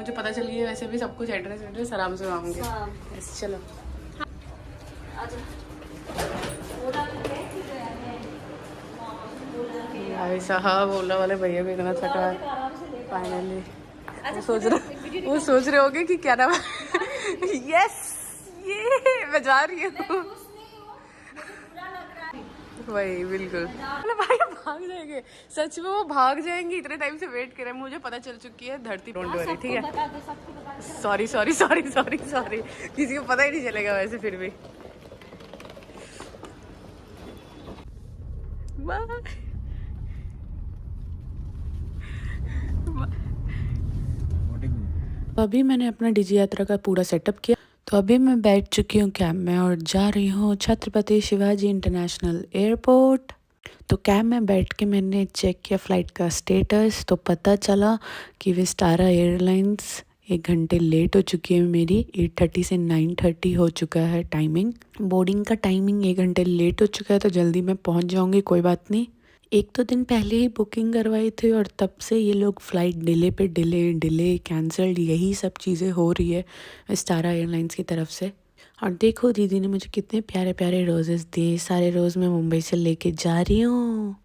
मुझे पता चल गया वैसे भी सब कुछ एड्रेस आराम से मांगूंगे। यस चलो भाई साहब, ओला वाले भैया भी इतना थका है फाइनली। वो सोच रहे होंगे कि क्या नाम है। यस ये मैं जा रही हूँ। वही बिल्कुल। मतलब भाई भाग जाएंगे, सच में वो भाग जाएंगे। इतने टाइम से वेट कर रहे हैं, मुझे पता चल चुकी है धरती। डोंट वरी, ठीक है। Sorry sorry sorry sorry sorry, किसी को पता ही नहीं चलेगा वैसे फिर भी। बाय। तो अभी मैंने अपना डिजी यात्रा का पूरा सेटअप किया, तो अभी मैं बैठ चुकी हूँ कैब में और जा रही हूँ छत्रपति शिवाजी इंटरनेशनल एयरपोर्ट। तो कैब में बैठ के मैंने चेक किया फ़्लाइट का स्टेटस, तो पता चला कि विस्टारा एयरलाइंस 1 घंटे लेट हो चुकी है मेरी। 8:30 से 9:30 हो चुका है टाइमिंग। बोर्डिंग का टाइमिंग 1 घंटे लेट हो चुका है, तो जल्दी मैं पहुंच जाऊंगी, कोई बात नहीं। 1-2 दिन पहले ही बुकिंग करवाई थी और तब से ये लोग फ़्लाइट डिले पे डिले कैंसल्ड, यही सब चीज़ें हो रही है विस्टारा एयरलाइंस की तरफ से। और देखो दीदी ने मुझे कितने प्यारे प्यारे रोजेस दिए, सारे रोज़ मैं मुंबई से लेके जा रही हूँ।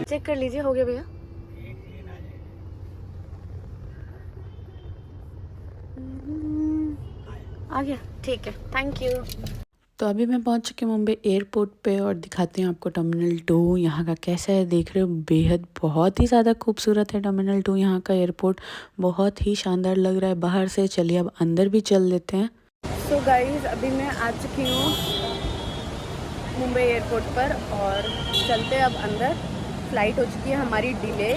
चेक कर लीजिए, हो गया भैया। आ गया, ठीक है, थैंक यू। तो अभी मैं पहुंच चुकी हूँ मुंबई एयरपोर्ट पे और दिखाती हूँ आपको टर्मिनल 2 यहाँ का कैसा है। देख रहे हो बेहद बहुत ही ज़्यादा खूबसूरत है टर्मिनल 2 यहाँ का एयरपोर्ट, बहुत ही शानदार लग रहा है बाहर से। चलिए अब अंदर भी चल लेते हैं। सो गाइज अभी मैं आ चुकी हूँ मुंबई एयरपोर्ट पर और चलते अब अंदर। फ़्लाइट हो चुकी है हमारी डिले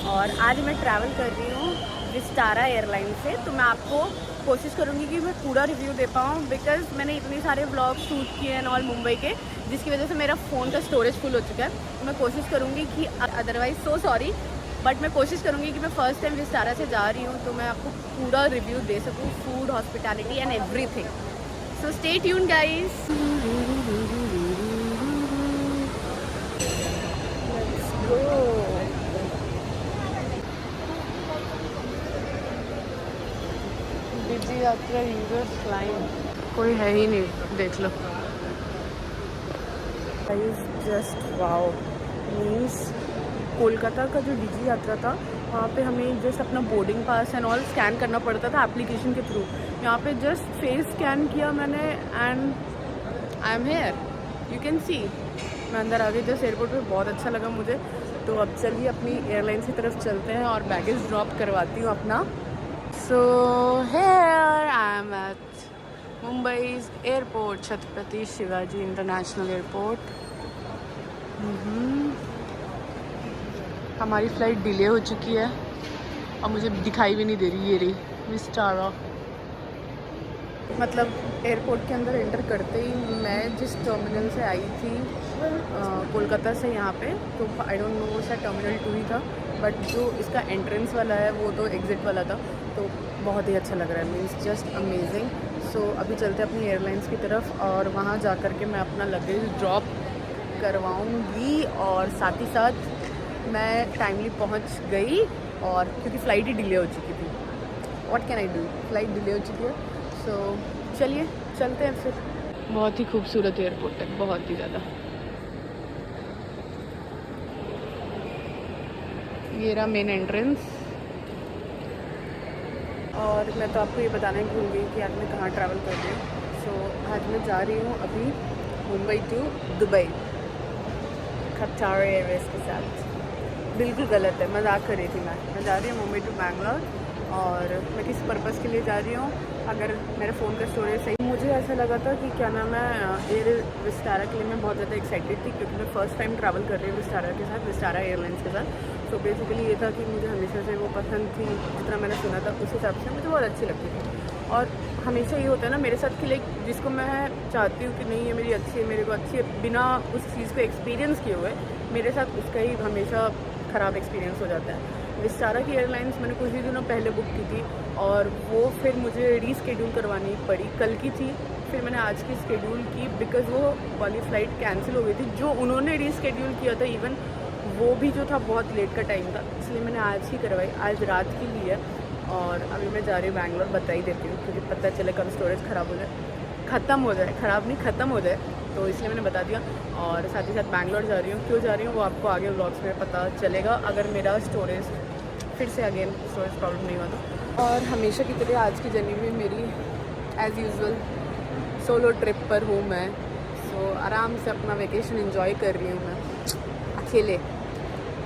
और आज मैं ट्रैवल कर रही हूँ विस्टारा एयरलाइन से। तो मैं आपको कोशिश करूँगी कि मैं पूरा रिव्यू दे पाऊँ, बिकॉज़ मैंने इतने सारे व्लॉग शूट किए हैं ऑल मुंबई के, जिसकी वजह से मेरा फ़ोन का स्टोरेज फुल हो चुका है। तो मैं कोशिश करूँगी कि अदरवाइज़ सो सॉरी, बट मैं कोशिश करूँगी कि मैं फ़र्स्ट टाइम विस्टारा से जा रही हूँ तो मैं आपको पूरा रिव्यू दे सकूँ, food, hospitality and everything. So stay tuned guys. Digi Yatra users flying, कोई है ही नहीं, देख लो guys. Just wow, means Kolkata का जो डिजी यात्रा था वहाँ पे हमें जस्ट अपना boarding pass and all scan करना पड़ता था एप्लीकेशन के थ्रू। यहाँ पे जस्ट फेस स्कैन किया मैंने and I am here, you can सी। मैं अंदर आ गई जस्ट एयरपोर्ट पे, बहुत अच्छा लगा मुझे। तो अब चलिए अपनी एयरलाइन की तरफ चलते हैं और बैगेज ड्रॉप करवाती हूँ अपना। So here I am at Mumbai's airport, Chhatrapati Shivaji international airport. हमारी फ़्लाइट डिले हो चुकी है और मुझे दिखाई भी नहीं दे रही, ये रही विस्टारा। मतलब एयरपोर्ट के अंदर एंटर करते ही मैं जिस टर्मिनल से आई थी कोलकाता से यहाँ पे, तो आई डोंट नो शायद टर्मिनल 2 ही था, बट जो इसका एंट्रेंस वाला है वो तो एग्ज़िट वाला था। तो बहुत ही अच्छा लग रहा है, मीन्स जस्ट अमेजिंग। सो अभी चलते अपनी एयरलाइंस की तरफ और वहाँ जा कर के मैं अपना लगेज ड्रॉप करवाऊँगी और साथ ही साथ मैं टाइमली पहुँच गई, और क्योंकि फ़्लाइट ही डिले हो चुकी थी। What can I do, flight delay हो चुकी है। सो चलिए चलते हैं फिर। बहुत ही खूबसूरत एयरपोर्ट है, बहुत ही ज़्यादा। ये रहा मेन एंट्रेंस। और मैं तो आपको ये बताना ही भूल गई कि आज मैं कहाँ ट्रैवल कर रही हूँ। सो आज मैं जा रही हूँ अभी Mumbai to Dubai Qatar Airways के साथ। बिल्कुल गलत है, मजाक कर रही थी मैं जा रही हूँ मुंबई टू बैंगलोर और मैं किस पर्पज़ के लिए जा रही हूँ, अगर मेरे फ़ोन का स्टोरेज सही। मुझे ऐसा लगा था कि क्या नाम है, एयर विस्टारा के लिए मैं बहुत ज़्यादा एक्साइटेड थी, क्योंकि मैं फ़र्स्ट टाइम ट्रैवल कर रही हूँ विस्टारा के साथ, विस्टारा एयरलाइंस के साथ। तो बेसिकली ये था कि मुझे हमेशा से वो पसंद थी, जितना मैंने सुना था उस हिसाब से मुझे बहुत अच्छी लगती थी। और हमेशा ये होता है ना मेरे साथ कि लाइक जिसको मैं चाहती हूँ कि नहीं ये मेरी अच्छी है, मेरे को अच्छी है, बिना उस चीज़ को एक्सपीरियंस किए हुए मेरे साथ उसका ही हमेशा ख़राब एक्सपीरियंस हो जाता है। विस्टारा की एयरलाइंस मैंने कुछ ही दिनों पहले बुक की थी और वो फिर मुझे रीस्केड्यूल करवानी पड़ी। कल की थी, फिर मैंने आज की स्केड्यूल की, बिकॉज़ वो वाली फ़्लाइट कैंसिल हो गई थी जो उन्होंने रीस्केड्यूल किया था। इवन वो भी जो था बहुत लेट का टाइम था, इसलिए मैंने आज ही करवाई, आज रात की ली है। और अभी मैं जा रही हूँ बैंगलोर, बता ही देती हूँ क्योंकि पता चले कब स्टोरेज ख़राब हो जाए, ख़त्म हो जाए, ख़राब नहीं ख़त्म हो जाए, तो इसलिए मैंने बता दिया। और साथ ही साथ बैंगलोर जा रही हूँ, क्यों जा रही हूँ वो आपको आगे व्लॉग्स में पता चलेगा, अगर मेरा स्टोरेज फिर से अगेन स्टोरेज प्रॉब्लम नहीं हुआ तो। और हमेशा की तरह आज की जर्नी में मेरी एज़ यूजुअल सोलो ट्रिप पर हूँ मैं। सो आराम से अपना वेकेशन एंजॉय कर रही हूँ मैं अकेले।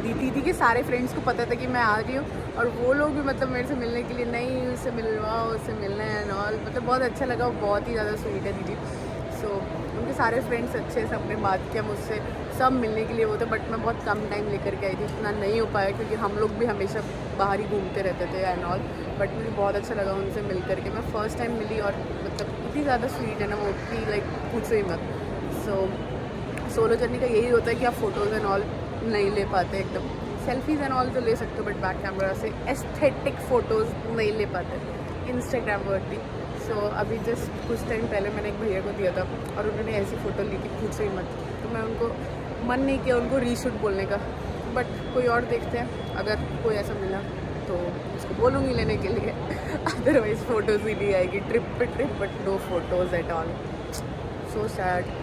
दीदी के सारे फ्रेंड्स को पता था कि मैं आ रही हूँ, और वो लोग भी मतलब मेरे से मिलने के लिए, नहीं उससे मिलवाओ, उससे मिलना है एंड ऑल, मतलब बहुत अच्छा लगा, बहुत ही ज़्यादा स्वीट है दीदी। सो उनके सारे फ्रेंड्स अच्छे से अपने बात किया मुझसे, सब मिलने के लिए वो थे, बट मैं बहुत कम टाइम लेकर के आई थी, इतना नहीं हो पाया क्योंकि हम लोग भी हमेशा बाहर ही घूमते रहते थे एंड ऑल। बट मुझे बहुत अच्छा लगा उनसे मिल करके, मैं फ़र्स्ट टाइम मिली और मतलब इतनी ज़्यादा स्वीट है ना वो कि लाइक पूछो ही मत। सो सोलो जर्नी का यही होता है कि आप फ़ोटोज़ एंड ऑल नहीं ले पाते, एकदम सेल्फीज़ एंड ऑल तो ले सकते हो, बट बैक कैमरा से एस्थेटिक फ़ोटोज़ नहीं ले पाते इंस्टाग्राम वर्दी। सो अभी जस्ट कुछ टाइम पहले मैंने एक भैया को दिया था और उन्होंने ऐसी फ़ोटो ली कि पूछो ही मत, तो मैं उनको मन नहीं किया उनको रीशूट बोलने का, बट कोई और देखते हैं, अगर कोई ऐसा मिला तो उसको बोलूँगी लेने के लिए अदरवाइज़ फ़ोटोज़ ही नहीं आएगी ट्रिप पे trip, but no photos at all. So sad,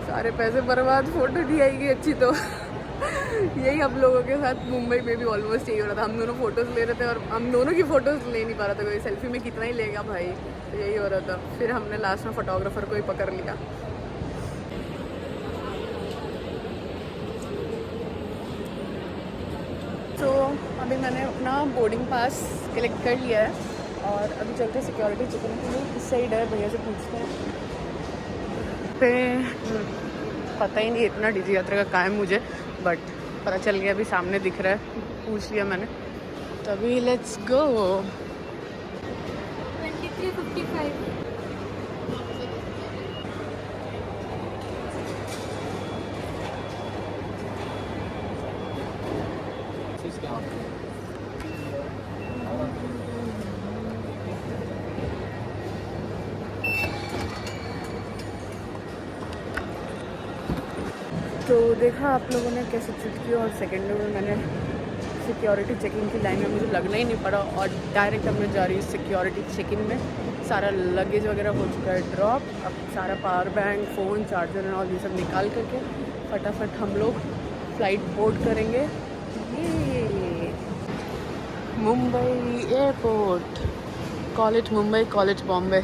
सारे पैसे बर्बाद, फ़ोटो नहीं आएगी अच्छी तो यही हम लोगों के साथ मुंबई में भी ऑलमोस्ट यही हो रहा था, हम दोनों फ़ोटोज़ ले रहे थे और हम दोनों की फ़ोटोज़ ले नहीं पा रहा था कोई, सेल्फी में कितना ही लेगा भाई, तो यही हो रहा था। फिर हमने लास्ट में फ़ोटोग्राफ़र को ही पकड़ लिया। तो अभी मैंने अपना बोर्डिंग पास कलेक्ट कर लिया है और अभी चलते हैं सिक्योरिटी चेकिंग के लिए। इस साइड है, भैया से पूछते हैं पे, पता ही नहीं इतना डिजी यात्रा का कहाँ है मुझे, बट पता चल गया, अभी सामने दिख रहा है, पूछ लिया मैंने, तो अभी लेट्स गो। 23:55। तो देखा आप लोगों ने कैसे चूट किया, और सेकेंड में मैंने सिक्योरिटी चेकिंग की लाइन में मुझे लगना ही नहीं पड़ा और डायरेक्ट अब मैं जा रही हूँ सिक्योरिटी चेकिंग में। सारा लगेज वगैरह हो चुका है ड्रॉप, अब सारा power bank, phone, charger and all ये सब निकाल करके फटाफट हम लोग फ़्लाइट बोर्ड करेंगे। ये Mumbai airport, college Mumbai, college Bombay.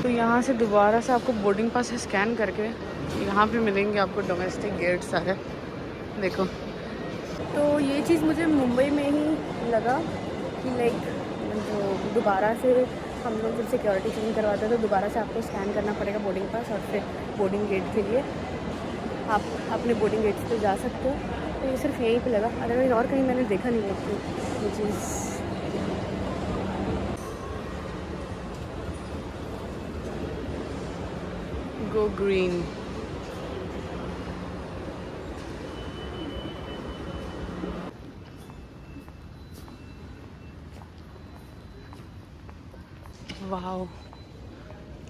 तो यहाँ से दोबारा से आपको बोर्डिंग पास स्कैन करके यहाँ पे मिलेंगे आपको डोमेस्टिक गेट सारे, देखो। तो ये चीज़ मुझे मुंबई में ही लगा कि लाइक जो दोबारा से हम लोग जब सिक्योरिटी चेकिंग करवाते हैं तो दोबारा से आपको स्कैन करना पड़ेगा बोर्डिंग पास, और फिर बोर्डिंग गेट के लिए आप अपने बोर्डिंग गेट्स पे जा सकते हो। तो ये सिर्फ यहीं पे लगा, अदरवाइज़ और कहीं मैंने देखा नहीं है ये चीज़। Go green. वाओ,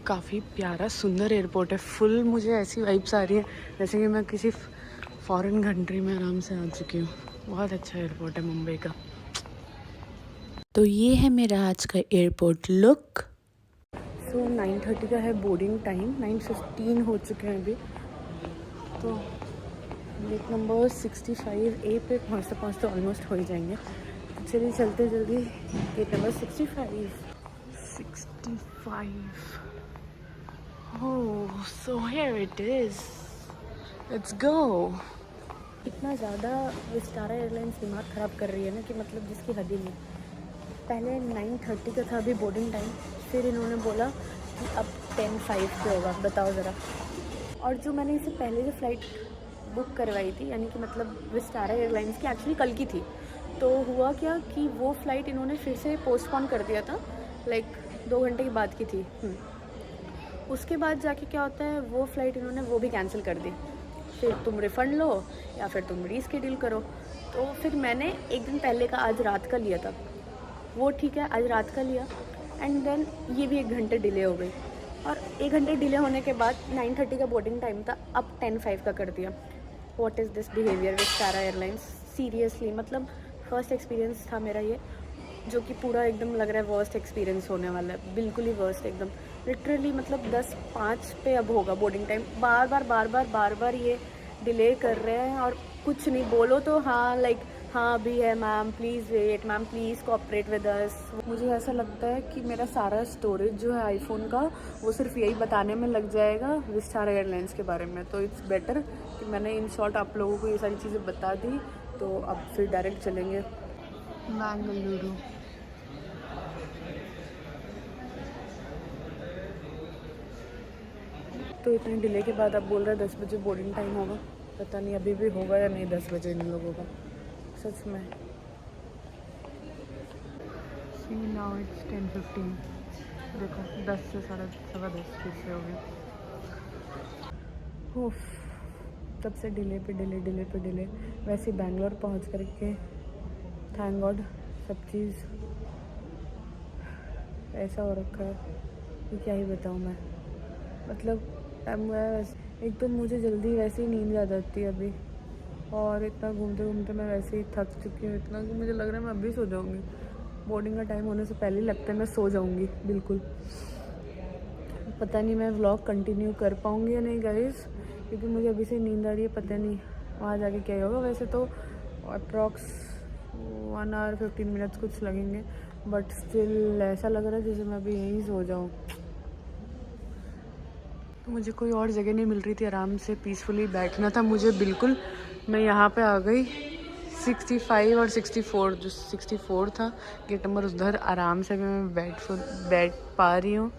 काफ़ी प्यारा सुंदर एयरपोर्ट है। फुल मुझे ऐसी वाइब्स आ रही है जैसे कि मैं किसी फॉरेन कंट्री में आराम से आ चुकी हूँ। बहुत अच्छा एयरपोर्ट है मुंबई का। तो ये है मेरा आज का एयरपोर्ट लुक। सो 9:30 का है बोर्डिंग टाइम, 9:15 हो चुके हैं अभी। तो गेट नंबर 65A पे पहुँचते पहुँचते ऑलमोस्ट हो ही जाएंगे। चलिए चलते जल्दी gate number 65 65. Oh, so here it is. Let's go. इतना ज़्यादा विस्टारा एयरलाइंस दिमाग ख़राब कर रही है ना कि मतलब जिसकी हद ही नहीं। पहले 9:30 का था अभी बोर्डिंग टाइम, फिर इन्होंने बोला कि अब 10:05 पे होगा। बताओ ज़रा। और जो मैंने इससे पहले जो फ़्लाइट बुक करवाई थी, यानी कि मतलब विस्टारा एयरलाइंस की, एक्चुअली कल की थी। तो हुआ क्या कि वो फ़्लाइट इन्होंने फिर से पोस्टपोन कर दिया था, लाइक 2 घंटे के बाद की थी। उसके बाद जाके क्या होता है, वो फ़्लाइट इन्होंने वो भी कैंसिल कर दी। फिर तुम रिफ़ंड लो या फिर तुम रीस्केड्यूल करो। तो फिर मैंने एक दिन पहले का आज रात का लिया था, वो ठीक है, आज रात का लिया। एंड देन ये भी 1 घंटे डिले हो गई, और 1 घंटे डिले होने के बाद 9:30 का बोर्डिंग टाइम था, अब 10:05 का कर दिया। What is this behaviour with सारा एयरलाइंस? सीरियसली, मतलब फर्स्ट एक्सपीरियंस था मेरा ये, जो कि पूरा एकदम लग रहा है वर्स्ट एक्सपीरियंस होने वाला है, बिल्कुल ही वर्स्ट एकदम। लिटरली मतलब 10:05 पे अब होगा बोर्डिंग टाइम, बार बार ये डिले कर रहे हैं। और कुछ नहीं बोलो तो हाँ, लाइक हाँ अभी है ma'am, please wait ma'am, please cooperate with us. मुझे ऐसा लगता है कि मेरा सारा स्टोरेज जो है आईफोन का, वो सिर्फ यही बताने में लग जाएगा विस्टारा एयरलाइंस के बारे में। तो इट्स बेटर कि मैंने इन शॉर्ट आप लोगों को ये सारी चीज़ें बता दी। तो अब फिर डायरेक्ट चलेंगे बेंगलुरु। तो इतने डिले के बाद अब बोल रहा है 10 बजे बोर्डिंग टाइम होगा। पता नहीं अभी भी होगा या नहीं 10 बजे इन लोगों का, सच में। सी नाउ इट्स 10:15। देखो 10 से 10:15 फिर से हो गया। उफ, तब से डिले पे डिले। वैसे बैंगलोर पहुंच करके थैंक गॉड सब चीज़ ऐसा हो रखा है कि क्या ही बताऊँ मैं। मतलब एक तो मुझे जल्दी वैसे ही नींद आ जाती है अभी, और इतना घूमते घूमते मैं वैसे ही थक चुकी हूँ इतना कि मुझे लग रहा है मैं अभी सो जाऊँगी। बोर्डिंग का टाइम होने से पहले ही लगता है मैं सो जाऊँगी बिल्कुल। पता नहीं मैं व्लॉग कंटिन्यू कर पाऊँगी या नहीं गाइस, क्योंकि मुझे अभी से नींद आ रही है। पता नहीं वहाँ जाके क्या होगा। वैसे तो अप्रॉक्स 1 hour 15 minutes कुछ लगेंगे, बट स्टिल ऐसा लग रहा है जैसे मैं अभी यहीं सो जाऊँ। तो मुझे कोई और जगह नहीं मिल रही थी आराम से पीसफुली बैठना था मुझे बिल्कुल। मैं यहाँ पे आ गई 65 और 64, जो 64 था गेट नंबर, उधर आराम से मैं बैठ पा रही हूँ।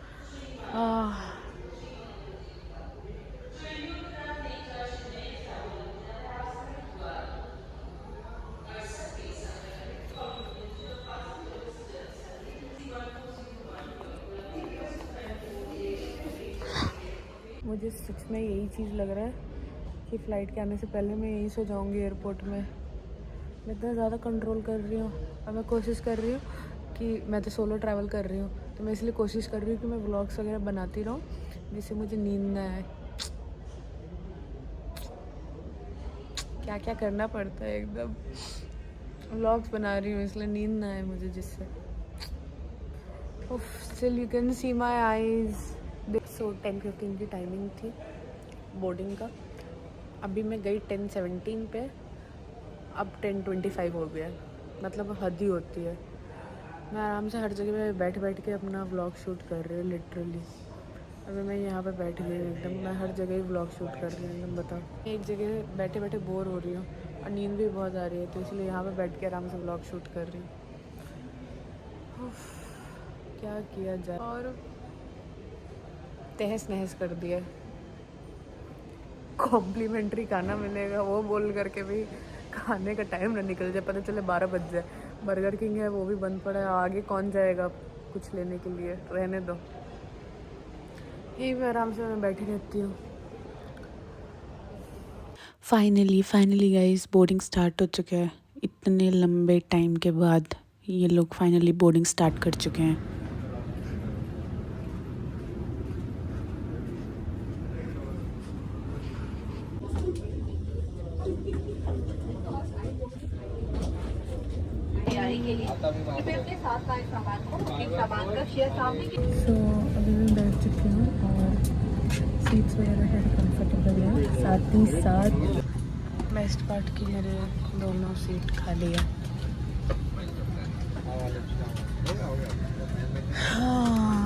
मुझे सच में यही चीज़ लग रहा है कि फ़्लाइट के आने से पहले मैं यहीं सो जाऊँगी एयरपोर्ट में। मैं इतना ज़्यादा कंट्रोल कर रही हूँ, और मैं कोशिश कर रही हूँ कि मैं तो सोलो ट्रैवल कर रही हूँ, तो मैं इसलिए कोशिश कर रही हूँ कि मैं व्लॉग्स वगैरह बनाती रहूँ जिससे मुझे नींद ना आए। क्या क्या करना पड़ता है, एकदम व्लॉग्स बना रही हूँ इसलिए नींद ना आए मुझे, जिससे still you can see my eyes. So 10:15 की टाइमिंग थी बोर्डिंग का। अभी मैं गई 10:17 पे, अब 10:25 हो गया। मतलब हद ही होती है। मैं आराम से हर जगह पे बैठ के अपना व्लॉग शूट कर रही हूँ लिटरली। अभी मैं यहाँ पे बैठ गई हूँ एकदम, मैं हर जगह ही व्लॉग शूट कर रही हूँ एकदम। बताओ, एक जगह बैठे बोर हो रही हूँ और नींद भी बहुत आ रही है, तो इसलिए यहाँ पे बैठ के आराम से व्लॉग शूट कर रही हूँ। क्या किया जाए, और तहस नहस कर दिया। कॉम्प्लीमेंट्री खाना मिलेगा वो बोल करके भी खाने का टाइम ना निकल जाए, पता चले 12 बज जाए। बर्गर किंग है वो भी बंद पड़ा है, आगे कौन जाएगा कुछ लेने के लिए, रहने दो। यही मैं आराम से मैं बैठी रहती हूँ। फाइनली गाइस बोर्डिंग स्टार्ट हो चुका है। इतने लंबे टाइम के बाद ये लोग फाइनली बोर्डिंग स्टार्ट कर चुके हैं। सो अभी मैं बैठ चुकी हूँ और सीट्स वगैरह है कंफर्टेबल है। साथ ही साथ बेस्ट पार्ट की मेरे दोनों सीट खाली है। हाँ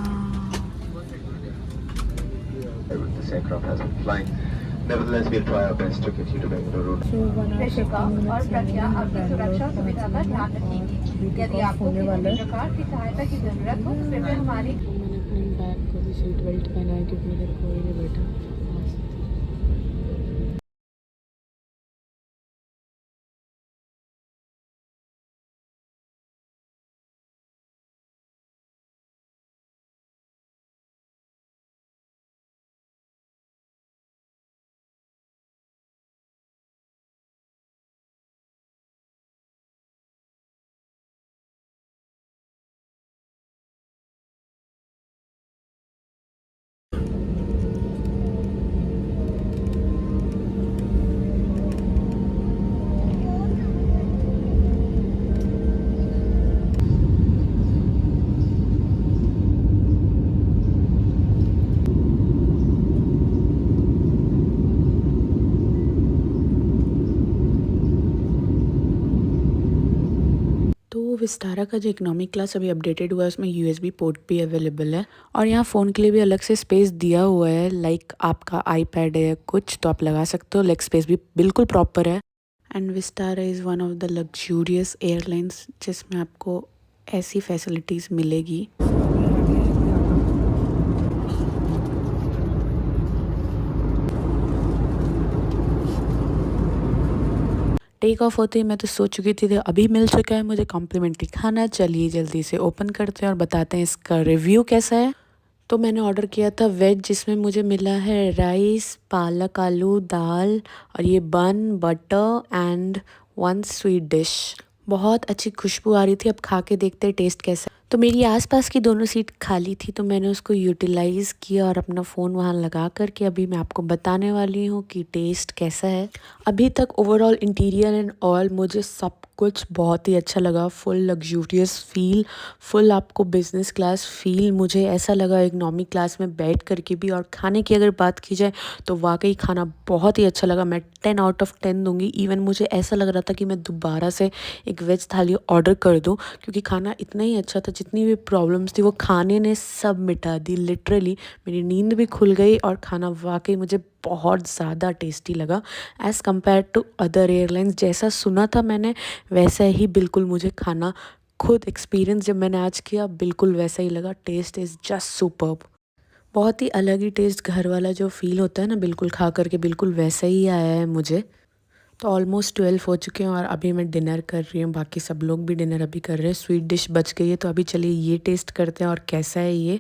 aircraft has been flying. Nevertheless, we'll try our best to get you to Bengaluru. और प्रज्ञा आपकी सुरक्षा सुविधा का ध्यान रखेंगे। यदि आपको किसी भी प्रकार की सहायता की जरूरत हो तो कृपया हमारी मैंने अपने बैग को भी सीट बेल्ट पहना है क्योंकि मेरा कोई नहीं बैठा। तो विस्तारा का जो इकोनॉमिक क्लास अभी अपडेटेड हुआ है उसमें यूएसबी पोर्ट भी अवेलेबल है और यहाँ फ़ोन के लिए भी अलग से स्पेस दिया हुआ है। लाइक आपका आईपैड है कुछ तो आप लगा सकते हो, लेग स्पेस भी बिल्कुल प्रॉपर है। And Vistara is one of the luxurious airlines जिसमें आपको ऐसी फैसिलिटीज़ मिलेगी। टेक ऑफ होते ही मैं तो सोच चुकी थी अभी मिल चुका है मुझे कॉम्प्लीमेंट्री खाना। चलिए जल्दी से ओपन करते हैं और बताते हैं इसका रिव्यू कैसा है। तो मैंने ऑर्डर किया था वेज जिसमें मुझे मिला है राइस, पालक आलू, दाल और ये बन, बटर एंड 1 स्वीट डिश। बहुत अच्छी खुशबू आ रही थी। अब खा के देखते हैं टेस्ट कैसा। तो मेरी आसपास की दोनों सीट खाली थी तो मैंने उसको यूटिलाइज़ किया और अपना फ़ोन वहाँ लगा करके अभी मैं आपको बताने वाली हूँ कि टेस्ट कैसा है। अभी तक ओवरऑल इंटीरियर एंड ऑल मुझे सब कुछ बहुत ही अच्छा लगा। फुल लग्जूरियस फील, फुल आपको बिजनेस क्लास फील। मुझे ऐसा लगा इकोनॉमिक क्लास में बैठ करके भी। और खाने की अगर बात की जाए तो वाकई खाना बहुत ही अच्छा लगा। मैं 10 आउट ऑफ 10 दूंगी। इवन मुझे ऐसा लग रहा था कि मैं दोबारा से एक वेज थाली ऑर्डर कर दूं क्योंकि खाना इतना ही अच्छा था। जितनी भी प्रॉब्लम्स थी वो खाने ने सब मिटा दी। लिटरली मेरी नींद भी खुल गई और खाना वाकई मुझे बहुत ज़्यादा टेस्टी लगा as compared to other airlines. जैसा सुना था मैंने वैसा ही बिल्कुल मुझे खाना खुद एक्सपीरियंस जब मैंने आज किया बिल्कुल वैसा ही लगा। Taste is just superb. बहुत ही अलग ही टेस्ट, घर वाला जो फील होता है ना बिल्कुल खा करके बिल्कुल वैसा ही आया है मुझे। तो ऑलमोस्ट 12 हो चुके हैं और अभी मैं डिनर कर रही हूँ। बाकी सब लोग भी डिनर अभी कर रहे हैं। स्वीट डिश बच गई है तो अभी चलिए ये टेस्ट करते हैं और कैसा है ये।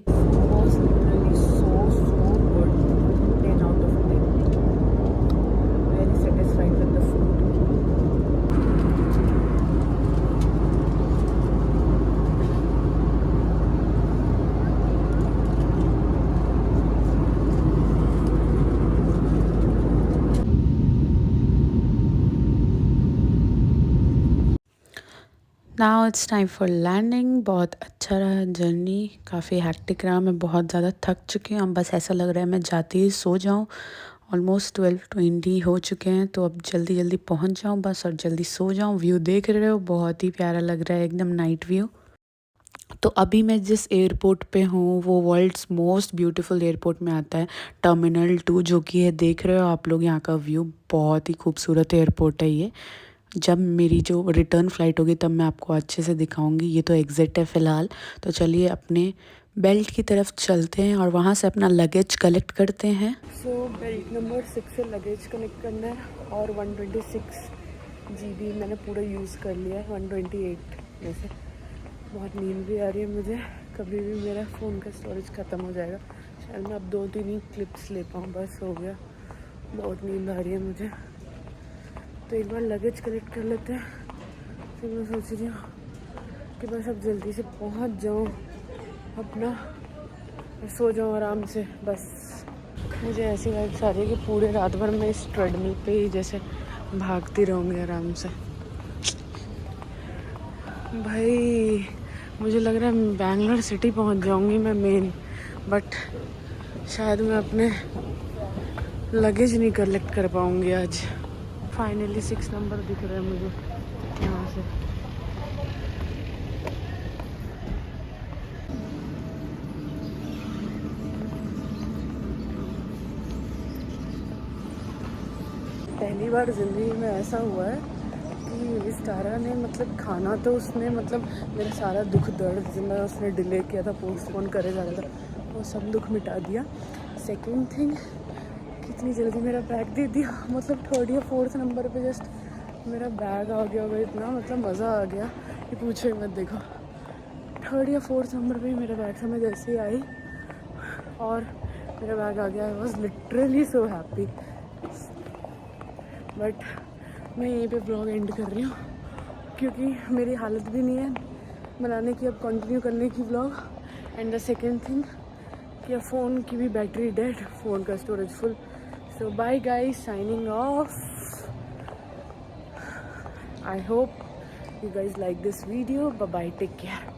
Now it's time for landing. बहुत अच्छा रहा जर्नी, काफ़ी हैक्टिक रहा। मैं बहुत ज़्यादा थक चुकी हूँ। अब बस ऐसा लग रहा है मैं जाती ही सो जाऊँ। ऑलमोस्ट 12:20 हो चुके हैं तो अब जल्दी जल्दी पहुँच जाऊँ बस और जल्दी सो जाऊँ। व्यू देख रहे हो बहुत ही प्यारा लग रहा है, एकदम नाइट व्यू। तो अभी मैं जिस एयरपोर्ट पे हूँ वो वर्ल्ड्स मोस्ट ब्यूटीफुल एयरपोर्ट में आता है, टर्मिनल 2 जो कि है। देख रहे हो आप लोग यहाँ का व्यू, बहुत ही खूबसूरत एयरपोर्ट है ये। जब मेरी जो रिटर्न फ़्लाइट होगी तब मैं आपको अच्छे से दिखाऊंगी। ये तो एग्ज़िट है फ़िलहाल। तो चलिए अपने बेल्ट की तरफ चलते हैं और वहाँ से अपना लगेज कलेक्ट करते हैं। सो बेल्ट नंबर 6 से लगेज कलेक्ट करना है और 126 GB मैंने पूरा यूज़ कर लिया है 128 में से। बहुत नींद भी आ रही है मुझे। कभी भी मेरा फ़ोन का स्टोरेज ख़त्म हो जाएगा। शायद मैं अब 2-3 ही क्लिप्स ले पाऊँ, बस हो गया। बहुत नींद आ रही है मुझे। तो एक बार लगेज कलेक्ट कर लेते हैं। फिर मैं सोच रही हूँ कि बस अब जल्दी से पहुँच जाऊँ अपना, सो जाऊँ आराम से। बस मुझे ऐसी वाइब्स आ रही है कि पूरे रात भर मैं इस ट्रेडमिल पे ही जैसे भागती रहूँगी आराम से। भाई मुझे लग रहा है बैंगलोर सिटी पहुँच जाऊँगी मैं मेन, बट शायद मैं अपने लगेज नहीं कलेक्ट कर पाऊँगी आज। फाइनली 6 नंबर दिख रहा है मुझे यहाँ से। पहली बार ज़िंदगी में ऐसा हुआ है कि विस्तारा ने मतलब खाना तो उसने मतलब मेरा सारा दुख दर्द जितना उसने डिले किया था, पोस्टपोन करे जा रहा था, वो सब दुख मिटा दिया। सेकंड थिंग, कितनी जल्दी मेरा बैग दे दिया, मतलब 3rd या 4th नंबर पे जस्ट मेरा बैग आ गया होगा, इतना मतलब मज़ा आ गया कि पूछो ही मत। देखो 3rd या 4th नंबर पे ही मेरा बैग था, मैं जैसे ही आई और मेरा बैग आ गया। I was literally so happy. But मैं यहीं पे ब्लॉग एंड कर रही हूँ क्योंकि मेरी हालत भी नहीं है बनाने की, अब कंटिन्यू करने की blog. And the second thing कि फ़ोन की भी बैटरी डेड, फ़ोन का storage full. So bye guys, signing off. I hope you guys like this video. Bye bye, take care.